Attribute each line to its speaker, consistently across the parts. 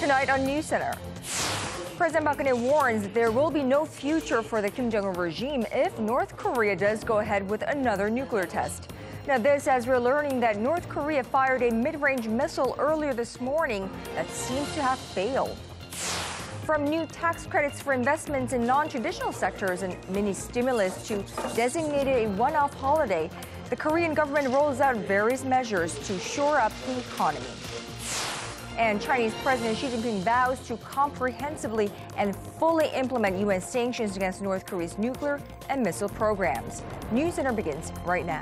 Speaker 1: Tonight on NewsCenter, President Park Geun-hye warns there will be no future for the Kim Jong-un regime if North Korea does go ahead with another nuclear test. Now this as we're learning that North Korea fired a mid-range missile earlier this morning that seems to have failed. From new tax credits for investments in non-traditional sectors and mini stimulus to designated a one-off holiday, the Korean government rolls out various measures to shore up the economy. And Chinese President Xi Jinping vows to comprehensively and fully implement U.S. sanctions against North Korea's nuclear and missile programs. NewsCenter begins right now.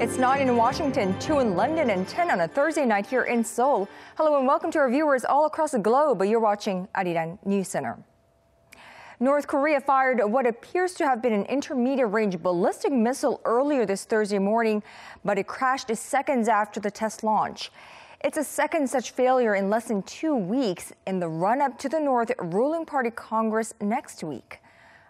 Speaker 1: It's 9 in Washington, 2 in London, and 10 on a Thursday night here in Seoul. Hello and welcome to our viewers all across the globe. You're watching Arirang NewsCenter. North Korea fired what appears to have been an intermediate-range ballistic missile earlier this Thursday morning, but it crashed seconds after the test launch. It's a second such failure in less than 2 weeks in the run-up to the North ruling party Congress next week.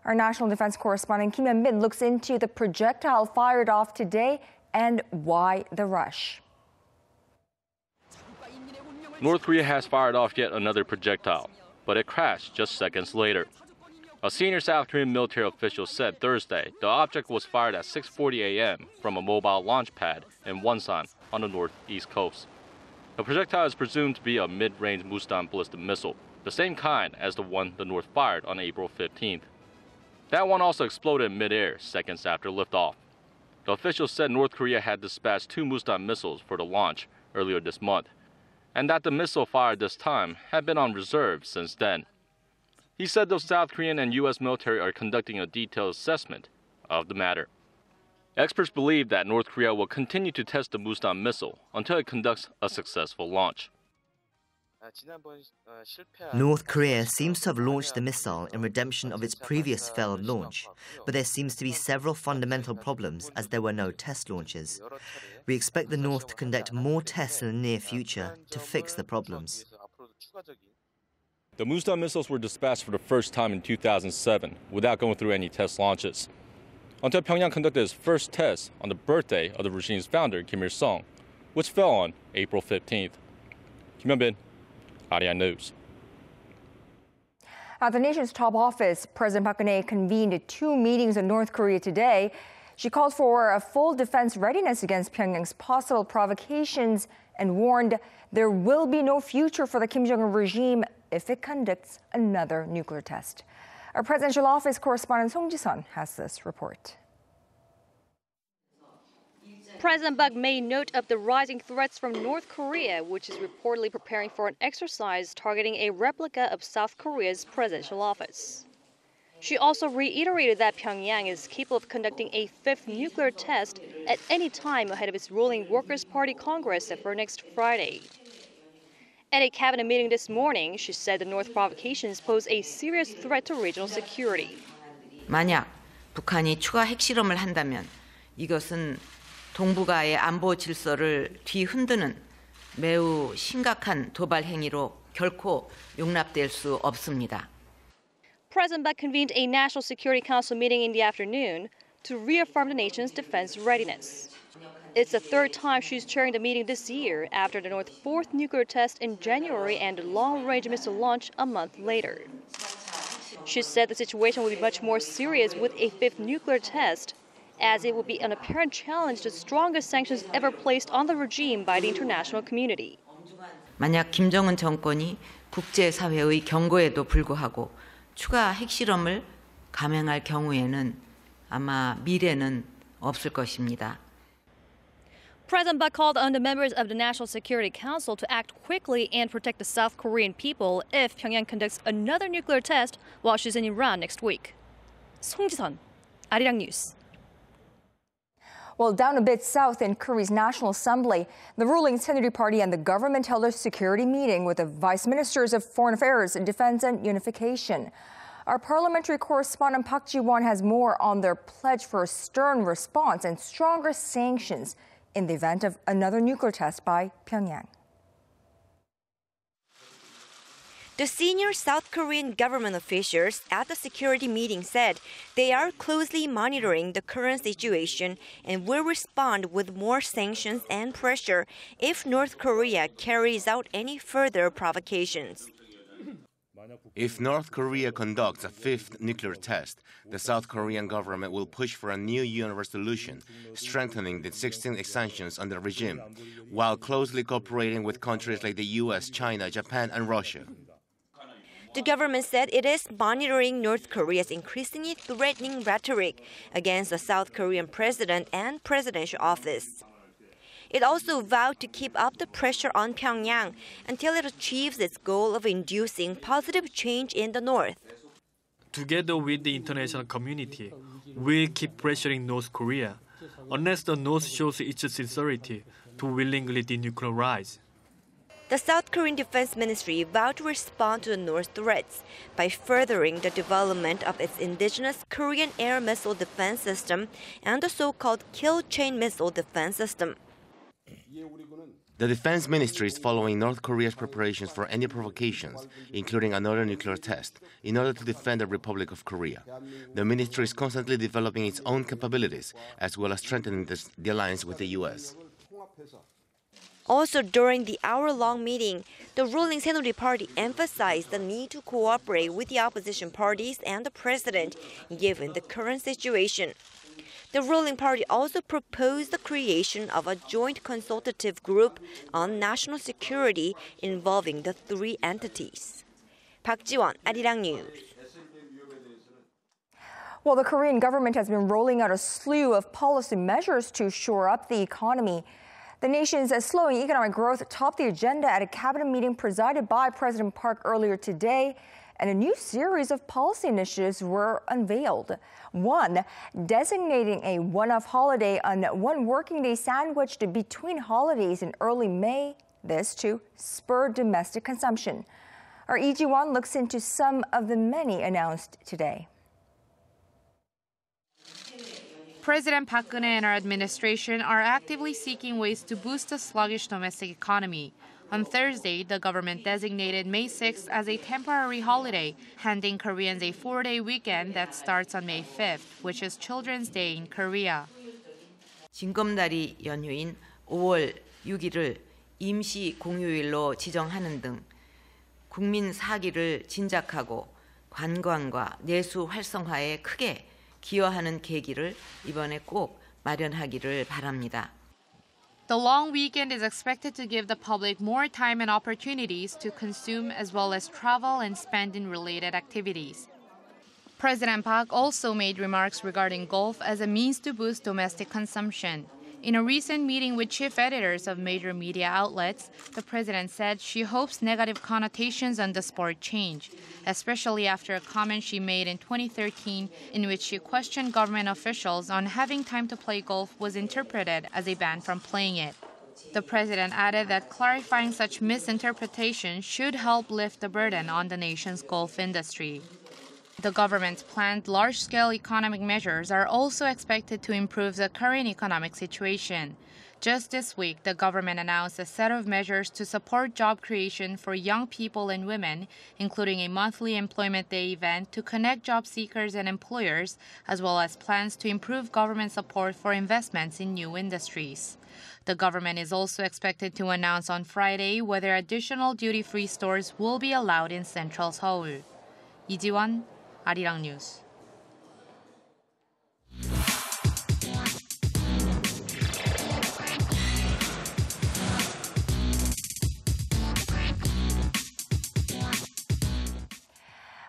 Speaker 1: Our national defense correspondent Kim Hyun-bin looks into the projectile fired off today and why the rush.
Speaker 2: North Korea has fired off yet another projectile, but it crashed just seconds later. A senior South Korean military official said Thursday the object was fired at 6:40 a.m. from a mobile launch pad in Wonsan on the northeast coast. The projectile is presumed to be a mid-range Mustan ballistic missile, the same kind as the one the North fired on April 15th. That one also exploded in midair seconds after liftoff. The official said North Korea had dispatched 2 Mustan missiles for the launch earlier this month, and that the missile fired this time had been on reserve since then. He said the South Korean and U.S. military are conducting a detailed assessment of the matter. Experts believe that North Korea will continue to test the Mustan missile until it conducts a successful launch.
Speaker 3: North Korea seems to have launched the missile in redemption of its previous failed launch, but there seems to be several fundamental problems as there were no test launches. We expect the North to conduct more tests in the near future to fix the problems.
Speaker 2: The Mustan missiles were dispatched for the first time in 2007 without going through any test launches, until Pyongyang conducted its first test on the birthday of the regime's founder, Kim Il-sung, which fell on April 15th. Kim Hyun-bin, Arirang News.
Speaker 1: At the nation's top office, President Park Geun-hye convened 2 meetings in North Korea today. She called for a full defense readiness against Pyongyang's possible provocations and warned there will be no future for the Kim Jong-un regime if it conducts another nuclear test. Our presidential office correspondent Hwang Jihye has this report.
Speaker 4: President Park made note of the rising threats from North Korea, which is reportedly preparing for an exercise targeting a replica of South Korea's presidential office. She also reiterated that Pyongyang is capable of conducting a 5th nuclear test at any time ahead of its ruling Workers' Party Congress for next Friday. At a cabinet meeting this morning, she said the North provocations pose a serious threat to regional security.
Speaker 5: 만약 북한이 추가 핵실험을 한다면 이것은 동북아의 안보 질서를 뒤흔드는 매우 심각한 도발 행위로 결코 용납될 수 없습니다.
Speaker 4: President Park convened a National Security Council meeting in the afternoon to reaffirm the nation's defense readiness. It's the 3rd time she's chairing the meeting this year after the North's 4th nuclear test in January and the long-range missile launch a month later. She said the situation will be much more serious with a 5th nuclear test, as it will be an apparent challenge to the strongest sanctions ever placed on the regime by the international community.
Speaker 5: 만약 김정은 정권이 국제사회의 경고에도 불구하고 추가 핵실험을 감행할 경우에는 아마 미래는 없을 것입니다.
Speaker 4: President Park called on the members of the National Security Council to act quickly and protect the South Korean people if Pyongyang conducts another nuclear test while she's in Iran next week. Hwang Jihye, Arirang News.
Speaker 1: Well, down a bit south in Korea's National Assembly, the ruling Saenuri Party and the government held a security meeting with the vice ministers of foreign affairs, defense and unification. Our parliamentary correspondent Park Ji-won has more on their pledge for a stern response and stronger sanctions in the event of another nuclear test by Pyongyang.
Speaker 6: The senior South Korean government officials at the security meeting said they are closely monitoring the current situation and will respond with more sanctions and pressure if North Korea carries out any further provocations.
Speaker 7: If North Korea conducts a fifth nuclear test, the South Korean government will push for a new UN resolution, strengthening the 16 sanctions on the regime, while closely cooperating with countries like the U.S., China, Japan, and Russia.
Speaker 6: The government said it is monitoring North Korea's increasingly threatening rhetoric against the South Korean president and presidential office. It also vowed to keep up the pressure on Pyongyang until it achieves its goal of inducing positive change in the North.
Speaker 8: Together with the international community, we'll keep pressuring North Korea unless the North shows its sincerity to willingly denuclearize.
Speaker 6: The South Korean Defense Ministry vowed to respond to the North's threats by furthering the development of its indigenous Korean air missile defense system and the so-called kill chain missile defense system.
Speaker 7: The Defense Ministry is following North Korea's preparations for any provocations, including another nuclear test, in order to defend the Republic of Korea. The ministry is constantly developing its own capabilities, as well as strengthening the alliance with the U.S.
Speaker 6: Also, during the hour-long meeting, the ruling Saenuri Party emphasized the need to cooperate with the opposition parties and the president, given the current situation. The ruling party also proposed the creation of a joint consultative group on national security involving the three entities. Park Ji-won, Arirang News.
Speaker 1: Well, the Korean government has been rolling out a slew of policy measures to shore up the economy. The nation's slowing economic growth topped the agenda at a cabinet meeting presided by President Park earlier today, and a new series of policy initiatives were unveiled. One, designating a one-off holiday on one working day sandwiched between holidays in early May, this to spur domestic consumption. Our Lee Ji-won looks into some of the many announced today.
Speaker 9: President Park Geun-hye and our administration are actively seeking ways to boost the sluggish domestic economy. On Thursday, the government designated May 6th as a temporary holiday, handing Koreans a 4-day weekend that starts on May 5th, which is Children's Day in Korea.
Speaker 5: 징검다리 연휴인 5월 6일을 임시 공휴일로 지정하는 등 국민 사기를 진작하고 관광과 내수 활성화에 크게 기여하는 계기를 이번에 꼭 마련하기를 바랍니다.
Speaker 9: The long weekend is expected to give the public more time and opportunities to consume as well as travel and spend in related activities. President Park also made remarks regarding golf as a means to boost domestic consumption. In a recent meeting with chief editors of major media outlets, the president said she hopes negative connotations on the sport change, especially after a comment she made in 2013 in which she questioned government officials on having time to play golf was interpreted as a ban from playing it. The president added that clarifying such misinterpretation should help lift the burden on the nation's golf industry. The government's planned large-scale economic measures are also expected to improve the current economic situation. Just this week, the government announced a set of measures to support job creation for young people and women, including a monthly employment day event to connect job seekers and employers, as well as plans to improve government support for investments in new industries. The government is also expected to announce on Friday whether additional duty-free stores will be allowed in central Seoul. Lee Ji-won, Arirang News.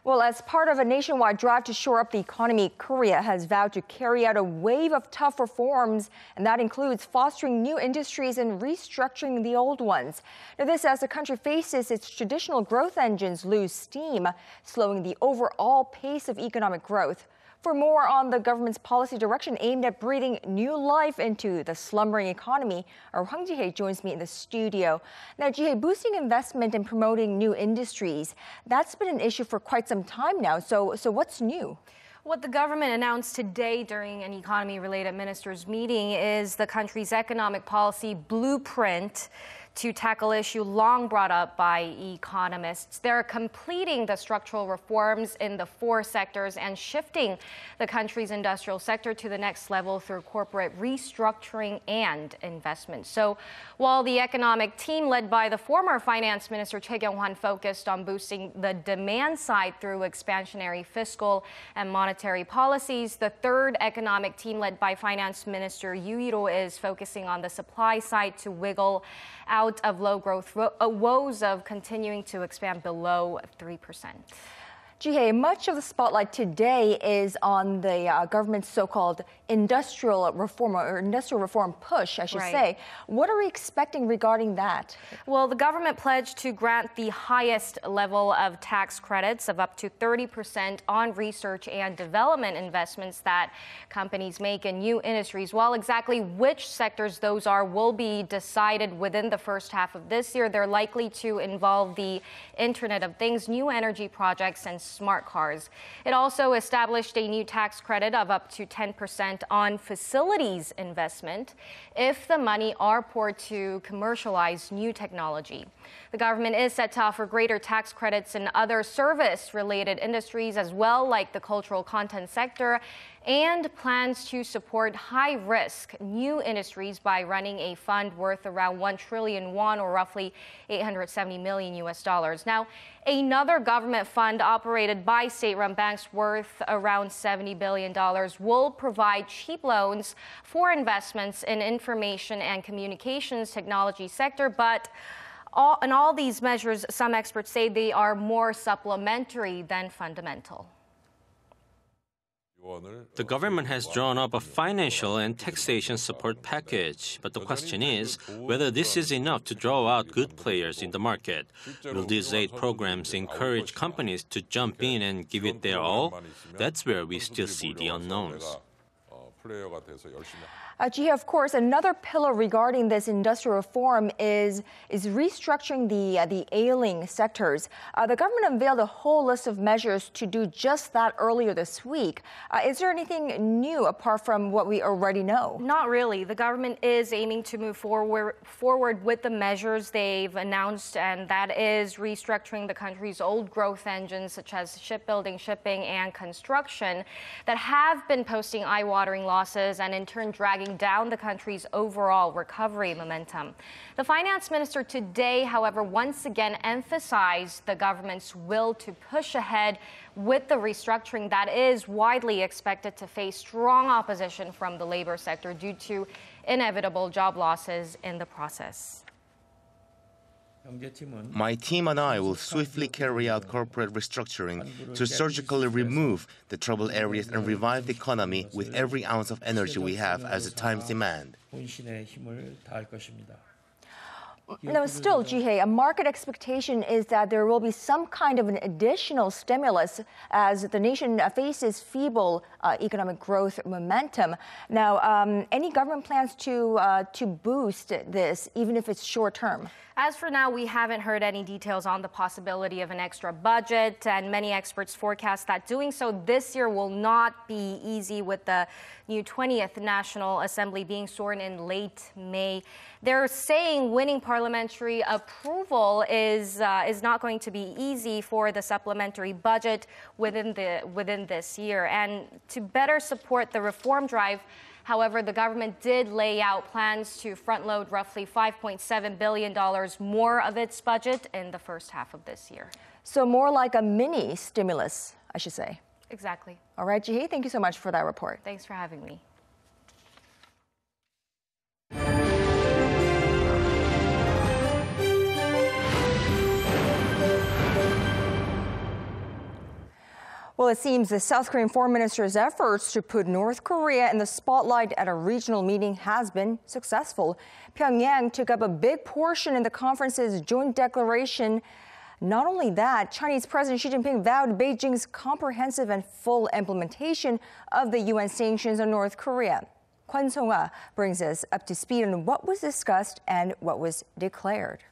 Speaker 1: Well, as part of a nationwide drive to shore up the economy, Korea has vowed to carry out a wave of tough reforms, and that includes fostering new industries and restructuring the old ones. Now, this as the country faces its traditional growth engines lose steam, slowing the overall pace of economic growth. For more on the government's policy direction aimed at breathing new life into the slumbering economy, our Hwang Jihye joins me in the studio. Now, Jihye, boosting investment and promoting new industries, that's been an issue for quite some time now. So what's new?
Speaker 10: What the government announced today during an economy-related ministers' meeting is the country's economic policy blueprint to tackle issue long brought up by economists. They're completing the structural reforms in the 4 sectors and shifting the country's industrial sector to the next level through corporate restructuring and investment. So while the economic team led by the former finance minister Geunhye focused on boosting the demand side through expansionary fiscal and monetary policies, the third economic team led by finance minister Yoo is focusing on the supply side to wiggle out of low growth woes of continuing to expand below 3%.
Speaker 1: Jihye, much of the spotlight today is on the government's so-called industrial reform push, I should say. What are we expecting regarding that?
Speaker 10: Well, the government pledged to grant the highest level of tax credits of up to 30% on research and development investments that companies make in new industries. While exactly which sectors those are will be decided within the first half of this year, they're likely to involve the Internet of Things, new energy projects, and smart cars. It also established a new tax credit of up to 10% on facilities investment if the money are poured to commercialize new technology. The government is set to offer greater tax credits in other service-related industries as well, like the cultural content sector, and plans to support high-risk new industries by running a fund worth around 1 trillion won, or roughly $870 million. Now, another government fund operated by state-run banks worth around $70 billion will provide cheap loans for investments in information and communications technology sector, but in all these measures, some experts say they are more supplementary than fundamental.
Speaker 11: The government has drawn up a financial and taxation support package, but the question is whether this is enough to draw out good players in the market. Will these 8 programs encourage companies to jump in and give it their all? That's where we still see the unknowns.
Speaker 1: Jihye, of course, another pillar regarding this industrial reform is restructuring the ailing sectors. The government unveiled a whole list of measures to do just that earlier this week. Is there anything new apart from what we already know?
Speaker 10: Not really. The government is aiming to move forward with the measures they've announced, and that is restructuring the country's old growth engines such as shipbuilding, shipping, and construction that have been posting eye-watering losses and in turn dragging down the country's overall recovery momentum. The finance minister today, however, once again emphasized the government's will to push ahead with the restructuring that is widely expected to face strong opposition from the labor sector due to inevitable job losses in the process.
Speaker 7: My team and I will swiftly carry out corporate restructuring to surgically remove the troubled areas and revive the economy with every ounce of energy we have as the times demand.
Speaker 1: Now, still, Jihye, a market expectation is that there will be some kind of an additional stimulus as the nation faces feeble economic growth momentum. Now, any government plans to boost this, even if it's short term?
Speaker 10: As for now, we haven't heard any details on the possibility of an extra budget, and many experts forecast that doing so this year will not be easy, with the new 20th National Assembly being sworn in late May. They're saying winning parliamentary approval is not going to be easy for the supplementary budget within this year. And to better support the reform drive, however, the government did lay out plans to front-load roughly $5.7 billion more of its budget in the first half of this year.
Speaker 1: So more like a mini stimulus, I should say.
Speaker 10: Exactly.
Speaker 1: All right, Jihye, thank you so much for that report.
Speaker 10: Thanks for having me.
Speaker 1: Well, it seems the South Korean foreign minister's efforts to put North Korea in the spotlight at a regional meeting has been successful. Pyongyang took up a big portion in the conference's joint declaration Not only that, Chinese President Xi Jinping vowed Beijing's comprehensive and full implementation of the UN sanctions on North Korea. Kwon Song-ah brings us up to speed on what was discussed and what was declared.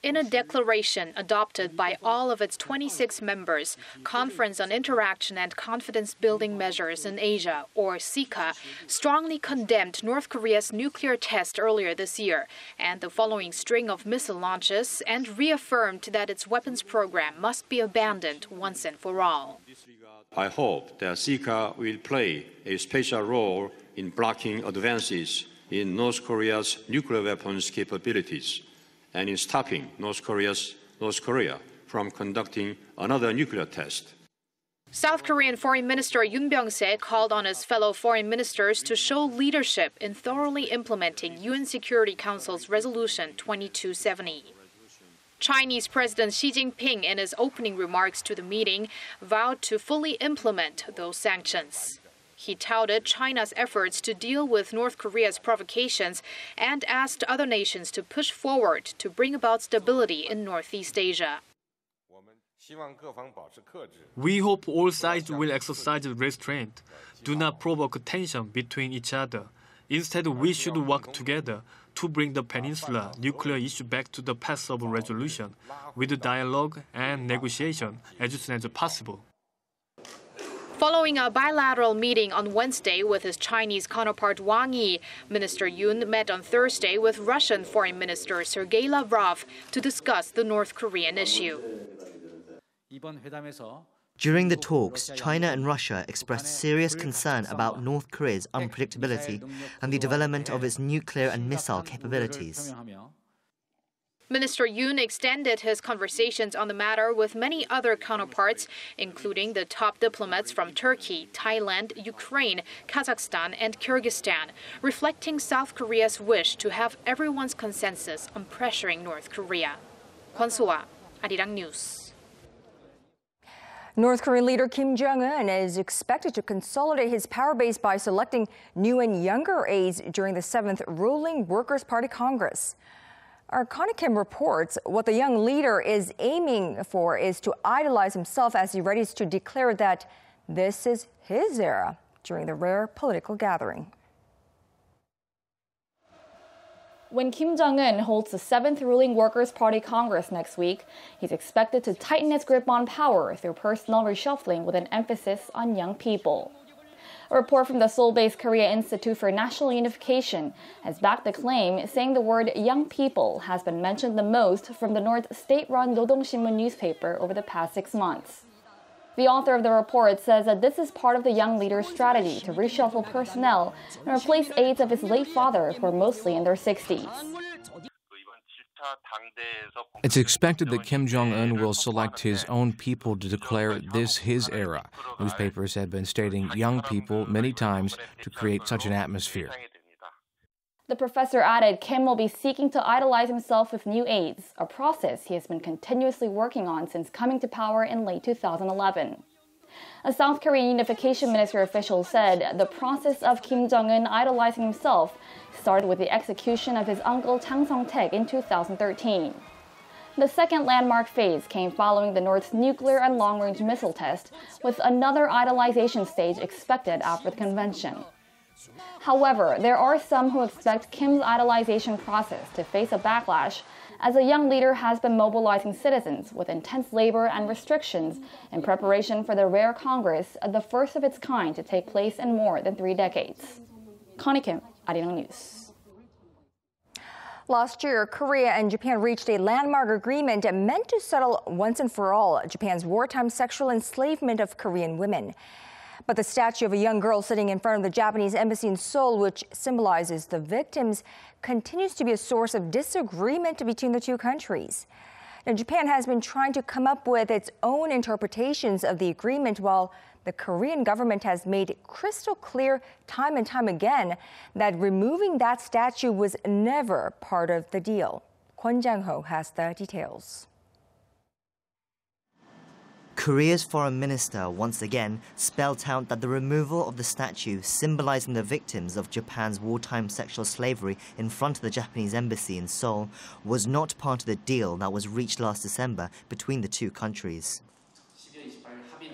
Speaker 12: In a declaration adopted by all of its 26 members, Conference on Interaction and Confidence-Building Measures in Asia, or CICA, strongly condemned North Korea's nuclear test earlier this year and the following string of missile launches, and reaffirmed that its weapons program must be abandoned once and for all.
Speaker 13: I hope that CICA will play a special role in blocking advances in North Korea's nuclear weapons capabilities and in stopping North Korea from conducting another nuclear test.
Speaker 12: South Korean Foreign Minister Yoon Byung-se called on his fellow foreign ministers to show leadership in thoroughly implementing UN Security Council's Resolution 2270. Chinese President Xi Jinping, in his opening remarks to the meeting, vowed to fully implement those sanctions. He touted China's efforts to deal with North Korea's provocations and asked other nations to push forward to bring about stability in Northeast Asia.
Speaker 8: We hope all sides will exercise restraint, do not provoke tension between each other. Instead, we should work together to bring the peninsula nuclear issue back to the path of resolution with dialogue and negotiation as soon as possible.
Speaker 12: Following a bilateral meeting on Wednesday with his Chinese counterpart Wang Yi, Minister Yoon met on Thursday with Russian Foreign Minister Sergei Lavrov to discuss the North Korean issue.
Speaker 3: During the talks, China and Russia expressed serious concern about North Korea's unpredictability and the development of its nuclear and missile capabilities.
Speaker 12: Minister Yoon extended his conversations on the matter with many other counterparts, including the top diplomats from Turkey, Thailand, Ukraine, Kazakhstan, and Kyrgyzstan, reflecting South Korea's wish to have everyone's consensus on pressuring North Korea. Kwon Song-ah, Arirang News.
Speaker 1: North Korean leader Kim Jong-un is expected to consolidate his power base by selecting new and younger aides during the 7th ruling Workers' Party Congress. Our Connie Kim reports what the young leader is aiming for is to idolize himself as he readies to declare that this is his era during the rare political gathering.
Speaker 14: When Kim Jong-un holds the 7th ruling Workers' Party Congress next week, he's expected to tighten his grip on power through personal reshuffling with an emphasis on young people. A report from the Seoul-based Korea Institute for National Unification has backed the claim, saying the word young people has been mentioned the most from the North's state-run Rodong Sinmun newspaper over the past 6 months. The author of the report says that this is part of the young leader's strategy to reshuffle personnel and replace aides of his late father, who are mostly in their 60s.
Speaker 15: It's expected that Kim Jong-un will select his own people to declare this his era. Newspapers have been stating young people many times to create such an atmosphere.
Speaker 14: The professor added Kim will be seeking to idolize himself with new aides, a process he has been continuously working on since coming to power in late 2011. A South Korean unification ministry official said the process of Kim Jong-un idolizing himself started with the execution of his uncle Chang Song-taek in 2013. The second landmark phase came following the North's nuclear and long-range missile test, with another idolization stage expected after the convention. However, there are some who expect Kim's idolization process to face a backlash, as the young leader has been mobilizing citizens with intense labor and restrictions in preparation for the rare Congress, the first of its kind to take place in more than 3 decades. Connie Kim, Arirang News.
Speaker 1: Last year, Korea and Japan reached a landmark agreement meant to settle once and for all Japan's wartime sexual enslavement of Korean women. But the statue of a young girl sitting in front of the Japanese embassy in Seoul, which symbolizes the victims, continues to be a source of disagreement between the two countries. Now, Japan has been trying to come up with its own interpretations of the agreement, while the Korean government has made crystal clear time and time again that removing that statue was never part of the deal. Kwon Jang-ho has the details.
Speaker 3: Korea's foreign minister once again spelled out that the removal of the statue symbolizing the victims of Japan's wartime sexual slavery in front of the Japanese embassy in Seoul was not part of the deal that was reached last December between the two countries.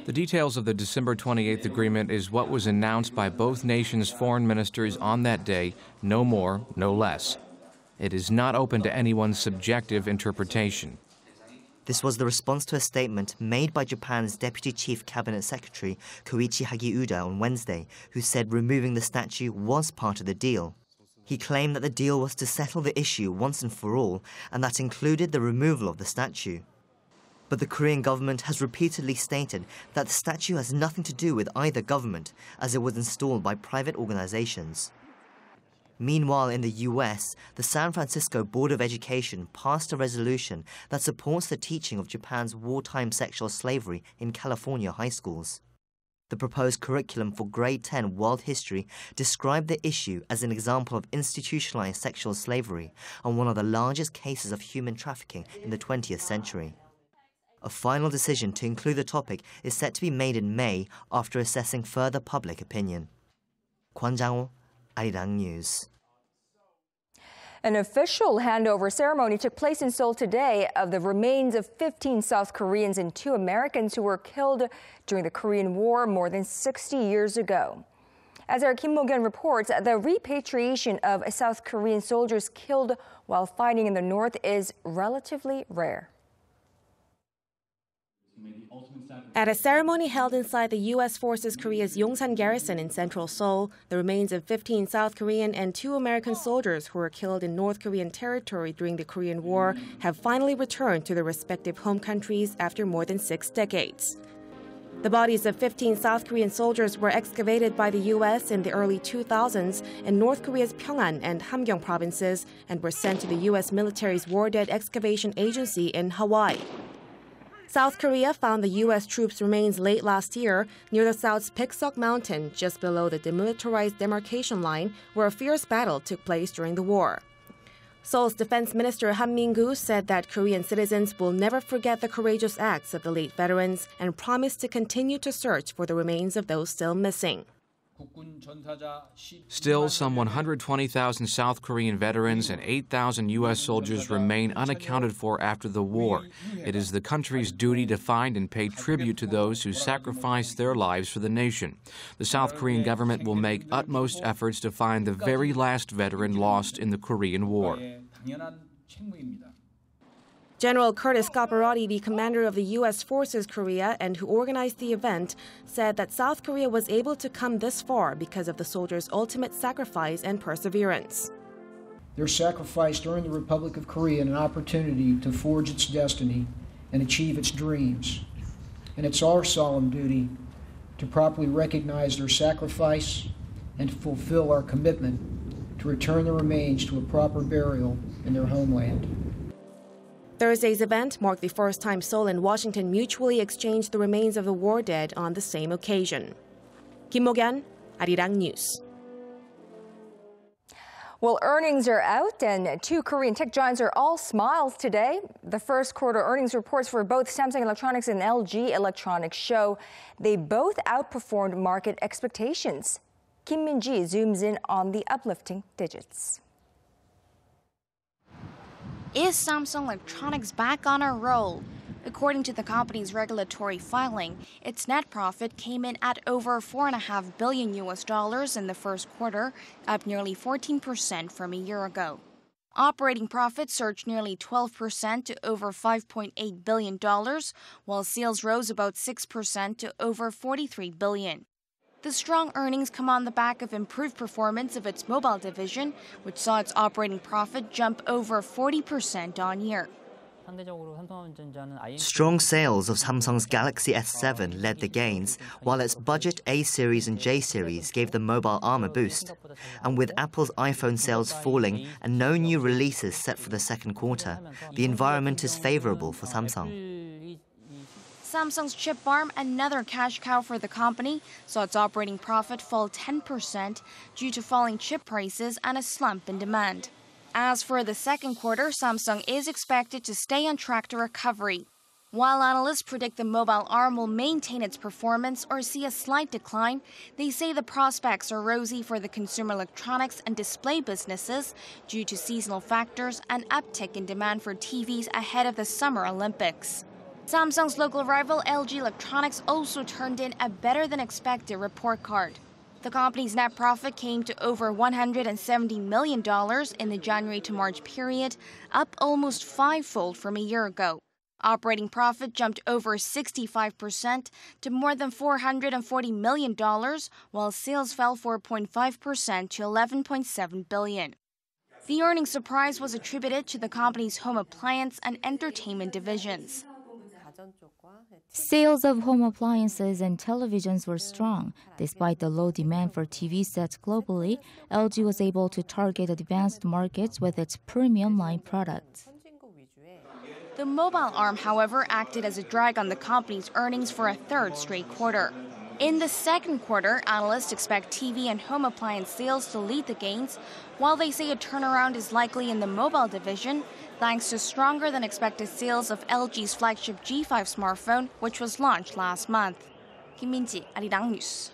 Speaker 15: The details of the December 28th agreement is what was announced by both nations' foreign ministers on that day, no more, no less. It is not open to anyone's subjective interpretation.
Speaker 3: This was the response to a statement made by Japan's Deputy Chief Cabinet Secretary Koichi Hagiuda on Wednesday, who said removing the statue was part of the deal. He claimed that the deal was to settle the issue once and for all, and that included the removal of the statue. But the Korean government has repeatedly stated that the statue has nothing to do with either government, as it was installed by private organizations. Meanwhile, in the U.S., the San Francisco Board of Education passed a resolution that supports the teaching of Japan's wartime sexual slavery in California high schools. The proposed curriculum for grade 10 world history described the issue as an example of institutionalized sexual slavery and one of the largest cases of human trafficking in the 20th century. A final decision to include the topic is set to be made in May after assessing further public opinion. Kwon Jang-ho, Arirang News.
Speaker 1: An official handover ceremony took place in Seoul today of the remains of 15 South Koreans and 2 Americans who were killed during the Korean War more than 60 years ago. As our Kim Mo-gyun reports, the repatriation of South Korean soldiers killed while fighting in the North is relatively rare.
Speaker 16: At a ceremony held inside the U.S. Forces Korea's Yongsan garrison in central Seoul, the remains of 15 South Korean and 2 American soldiers who were killed in North Korean territory during the Korean War have finally returned to their respective home countries after more than 6 decades. The bodies of 15 South Korean soldiers were excavated by the U.S. in the early 2000s in North Korea's Pyongan and Hamgyong provinces and were sent to the U.S. military's War Dead Excavation Agency in Hawaii. South Korea found the U.S. troops' remains late last year near the South's Piksok Mountain, just below the demilitarized demarcation line, where a fierce battle took place during the war. Seoul's Defense Minister Han Min-gu said that Korean citizens will never forget the courageous acts of the late veterans and promised to continue to search for the remains of those still missing.
Speaker 15: Still, some 120,000 South Korean veterans and 8,000 U.S. soldiers remain unaccounted for after the war. It is the country's duty to find and pay tribute to those who sacrificed their lives for the nation. The South Korean government will make utmost efforts to find the very last veteran lost in the Korean War.
Speaker 16: General Curtis Scaparotti, the commander of the U.S. Forces Korea and who organized the event, said that South Korea was able to come this far because of the soldiers' ultimate sacrifice and perseverance.
Speaker 17: Their sacrifice earned the Republic of Korea an opportunity to forge its destiny and achieve its dreams. And it's our solemn duty to properly recognize their sacrifice and to fulfill our commitment to return the remains to a proper burial in their homeland.
Speaker 16: Thursday's event marked the first time Seoul and Washington mutually exchanged the remains of the war dead on the same occasion. Kim Mo-gyun, Arirang News.
Speaker 1: Well, earnings are out, and 2 Korean tech giants are all smiles today. The first quarter earnings reports for both Samsung Electronics and LG Electronics show they both outperformed market expectations. Kim Min-ji zooms in on the uplifting digits.
Speaker 18: Is Samsung Electronics back on a roll? According to the company's regulatory filing, its net profit came in at over $4.5 billion in the first quarter, up nearly 14% from a year ago. Operating profit surged nearly 12% to over $5.8 billion, while sales rose about 6% to over $43 billion. The strong earnings come on the back of improved performance of its mobile division, which saw its operating profit jump over 40% on year.
Speaker 3: Strong sales of Samsung's Galaxy S7 led the gains, while its budget A series and J series gave the mobile arm a boost. And with Apple's iPhone sales falling and no new releases set for the second quarter, the environment is favorable for Samsung.
Speaker 18: Samsung's chip arm, another cash cow for the company, saw its operating profit fall 10% due to falling chip prices and a slump in demand. As for the second quarter, Samsung is expected to stay on track to recovery. While analysts predict the mobile arm will maintain its performance or see a slight decline, they say the prospects are rosy for the consumer electronics and display businesses due to seasonal factors and uptick in demand for TVs ahead of the Summer Olympics. Samsung's local rival LG Electronics also turned in a better-than-expected report card. The company's net profit came to over $170 million in the January to March period, up almost fivefold from a year ago. Operating profit jumped over 65% to more than $440 million, while sales fell 4.5% to $11.7 billion. The earnings surprise was attributed to the company's home appliance and entertainment divisions.
Speaker 19: Sales of home appliances and televisions were strong. Despite the low demand for TV sets globally, LG was able to target advanced markets with its premium line products.
Speaker 18: The mobile arm, however, acted as a drag on the company's earnings for a third straight quarter. In the second quarter, analysts expect TV and home appliance sales to lead the gains, while they say a turnaround is likely in the mobile division, thanks to stronger than expected sales of LG's flagship G5 smartphone, which was launched last month. Kim Min-ji, Arirang News.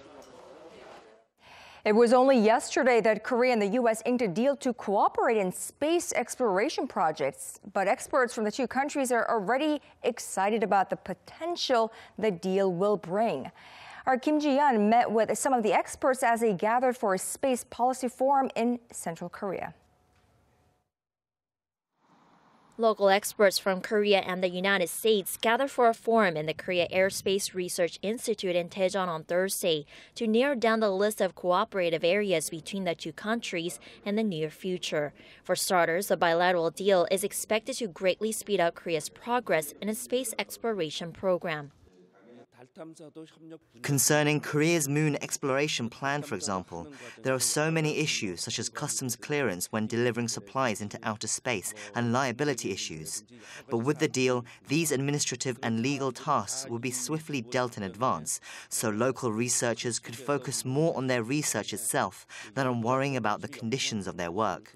Speaker 1: It was only yesterday that Korea and the U.S. inked a deal to cooperate in space exploration projects. But experts from the two countries are already excited about the potential the deal will bring. Our Kim Ji-yeon met with some of the experts as they gathered for a space policy forum in Central Korea.
Speaker 20: Local experts from Korea and the United States gathered for a forum in the Korea Aerospace Research Institute in Daejeon on Thursday to narrow down the list of cooperative areas between the two countries in the near future. For starters, the bilateral deal is expected to greatly speed up Korea's progress in its space exploration program.
Speaker 3: Concerning Korea's moon exploration plan, for example, there are so many issues such as customs clearance when delivering supplies into outer space and liability issues. But with the deal, these administrative and legal tasks will be swiftly dealt in advance, so local researchers could focus more on their research itself than on worrying about the conditions of their work.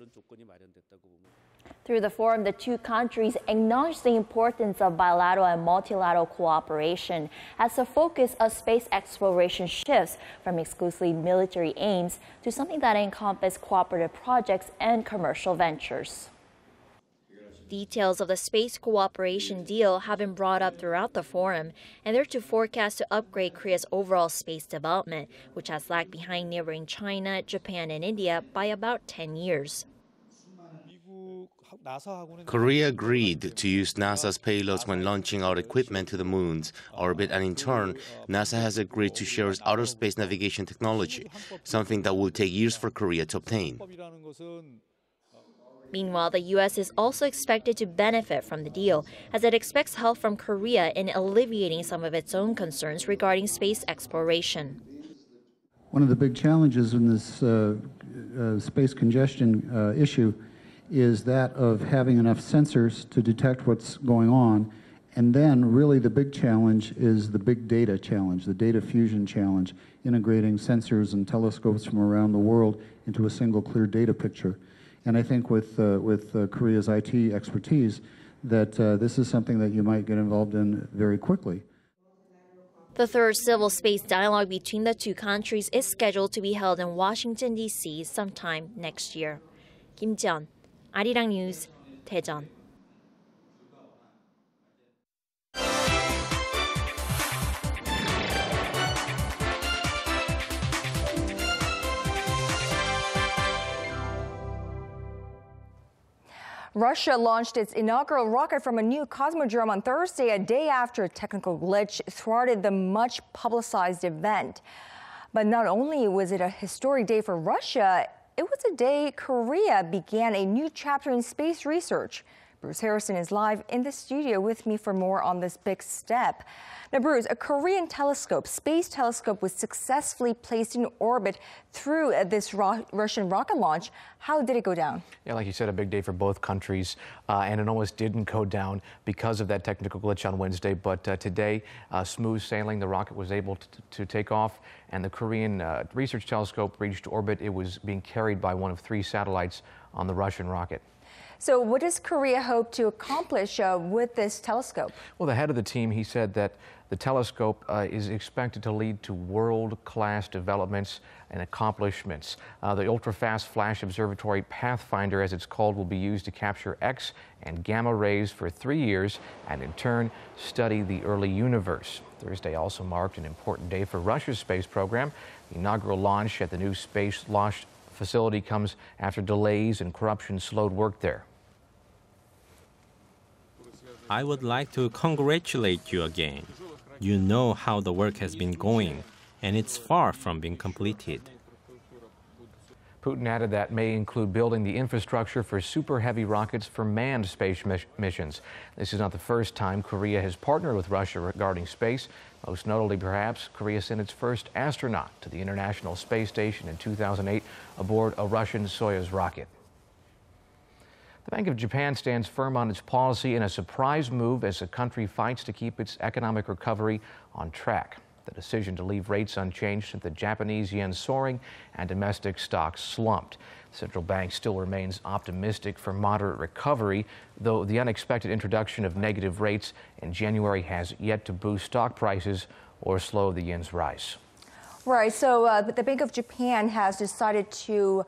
Speaker 20: Through the forum, the two countries acknowledged the importance of bilateral and multilateral cooperation as the focus of space exploration shifts from exclusively military aims to something that encompasses cooperative projects and commercial ventures. Details of the space cooperation deal have been brought up throughout the forum, and they're to forecast to upgrade Korea's overall space development, which has lagged behind neighboring China, Japan, and India by about 10 years.
Speaker 7: Korea agreed to use NASA's payloads when launching out equipment to the moon's orbit, and in turn, NASA has agreed to share its outer space navigation technology, something that will take years for Korea to obtain.
Speaker 20: Meanwhile, the U.S. is also expected to benefit from the deal, as it expects help from Korea in alleviating some of its own concerns regarding space exploration.
Speaker 21: One of the big challenges in this space congestion issue is that of having enough sensors to detect what's going on. And then really the big challenge is the big data challenge, the data fusion challenge, integrating sensors and telescopes from around the world into a single clear data picture. And I think with Korea's IT expertise, that this is something that you might get involved in very quickly.
Speaker 20: The third civil space dialogue between the two countries is scheduled to be held in Washington, D.C. sometime next year. Kim Ji-yeon, Arirang News, Daejeon.
Speaker 1: Russia launched its inaugural rocket from a new cosmodrome on Thursday, a day after a technical glitch thwarted the much-publicized event. But not only was it a historic day for Russia, it was a day Korea began a new chapter in space research. Bruce Harrison is live in the studio with me for more on this big step. Now, Bruce, a Korean telescope, space telescope, was successfully placed in orbit through this Russian rocket launch. How did it go down?
Speaker 15: Yeah, like you said, a big day for both countries, and it almost didn't go down because of that technical glitch on Wednesday. But today, smooth sailing, the rocket was able to take off, and the Korean research telescope reached orbit. It was being carried by one of 3 satellites on the Russian rocket.
Speaker 1: So what does Korea hope to accomplish with this telescope?
Speaker 15: Well, the head of the team, he said that the telescope is expected to lead to world-class developments and accomplishments. The ultra-fast flash observatory Pathfinder, as it's called, will be used to capture X and gamma rays for 3 years and in turn study the early universe. Thursday also marked an important day for Russia's space program. The inaugural launch at the new space launch facility comes after delays and corruption slowed work there.
Speaker 11: I would like to congratulate you again. You know how the work has been going, and it's far from being completed.
Speaker 15: Putin added that may include building the infrastructure for super heavy rockets for manned space missions. This is not the first time Korea has partnered with Russia regarding space. Most notably, perhaps, Korea sent its first astronaut to the International Space Station in 2008 aboard a Russian Soyuz rocket. The Bank of Japan stands firm on its policy in a surprise move as the country fights to keep its economic recovery on track. The decision to leave rates unchanged sent the Japanese yen soaring and domestic stocks slumped. The central bank still remains optimistic for moderate recovery, though the unexpected introduction of negative rates in January has yet to boost stock prices or slow the yen's rise.
Speaker 1: Right, so the Bank of Japan has decided to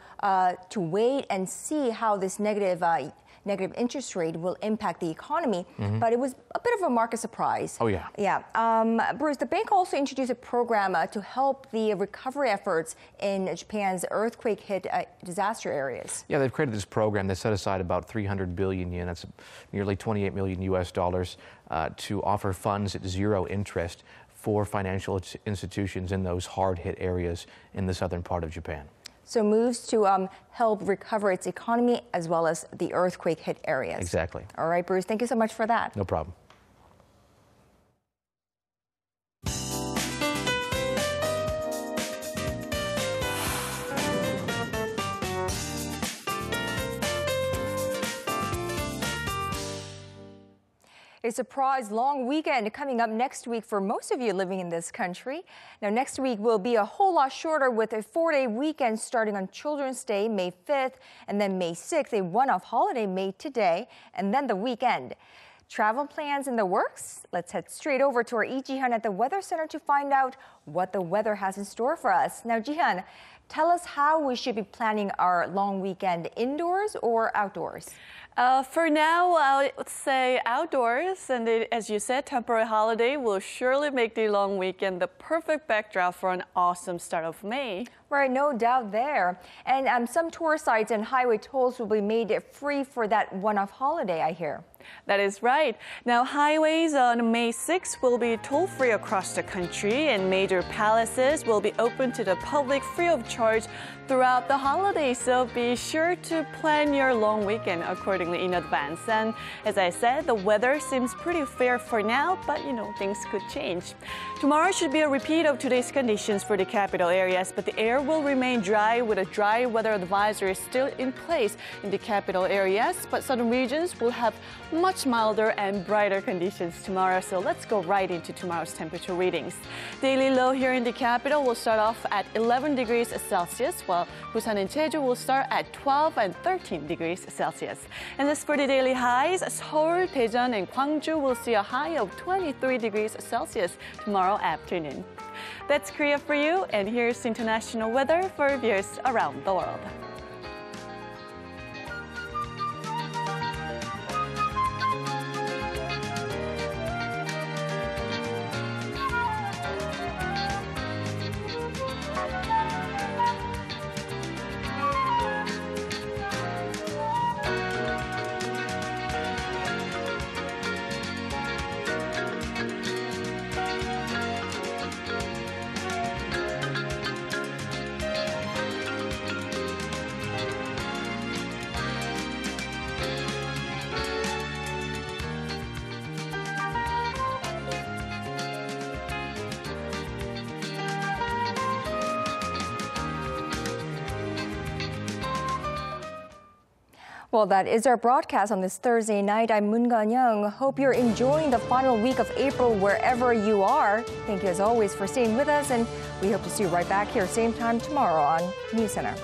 Speaker 1: wait and see how this negative interest rate will impact the economy, but it was a bit of a market surprise.
Speaker 15: Oh, yeah.
Speaker 1: Yeah. Bruce, the bank also introduced a program to help the recovery efforts in Japan's earthquake-hit disaster areas.
Speaker 15: Yeah, they've created this program that set aside about 300 billion yen, that's nearly 28 million US dollars, to offer funds at zero interest for financial institutions in those hard-hit areas in the southern part of Japan.
Speaker 1: So moves to help recover its economy as well as the earthquake-hit areas.
Speaker 15: Exactly.
Speaker 1: All right, Bruce, thank you so much for that.
Speaker 15: No problem.
Speaker 1: A surprise long weekend coming up next week for most of you living in this country. Now, next week will be a whole lot shorter with a 4-day weekend starting on Children's Day, May 5th, and then May 6th, a one-off holiday made today, and then the weekend. Travel plans in the works? Let's head straight over to our Jihan at the Weather Center to find out what the weather has in store for us. Now, Jihan, tell us how we should be planning our long weekend, indoors or outdoors?
Speaker 2: For now, I would say outdoors, and as you said, temporary holiday will surely make the long weekend the perfect backdrop for an awesome start of May.
Speaker 1: Right, no doubt there. And some tour sites and highway tolls will be made free for that one-off holiday, I hear.
Speaker 2: That is right. Now, highways on May 6th will be toll-free across the country, and major palaces will be open to the public free of charge throughout the holiday. So be sure to plan your long weekend accordingly in advance. And as I said, the weather seems pretty fair for now, but things could change. Tomorrow should be a repeat of today's conditions for the capital areas, but the air will remain dry with a dry weather advisory still in place in the capital areas, but southern regions will have much milder and brighter conditions tomorrow. So let's go right into tomorrow's temperature readings. Daily low here in the capital will start off at 11 degrees Celsius, while Busan and Jeju will start at 12 and 13 degrees Celsius. And as for the daily highs, Seoul, Daejeon, and Gwangju will see a high of 23 degrees Celsius tomorrow afternoon. That's Korea for you, and here's international weather for viewers around the world.
Speaker 1: Well, that is our broadcast on this Thursday night. I'm Moon Gan-young. Hope you're enjoying the final week of April wherever you are. Thank you as always for staying with us, and we hope to see you right back here same time tomorrow on NewsCenter.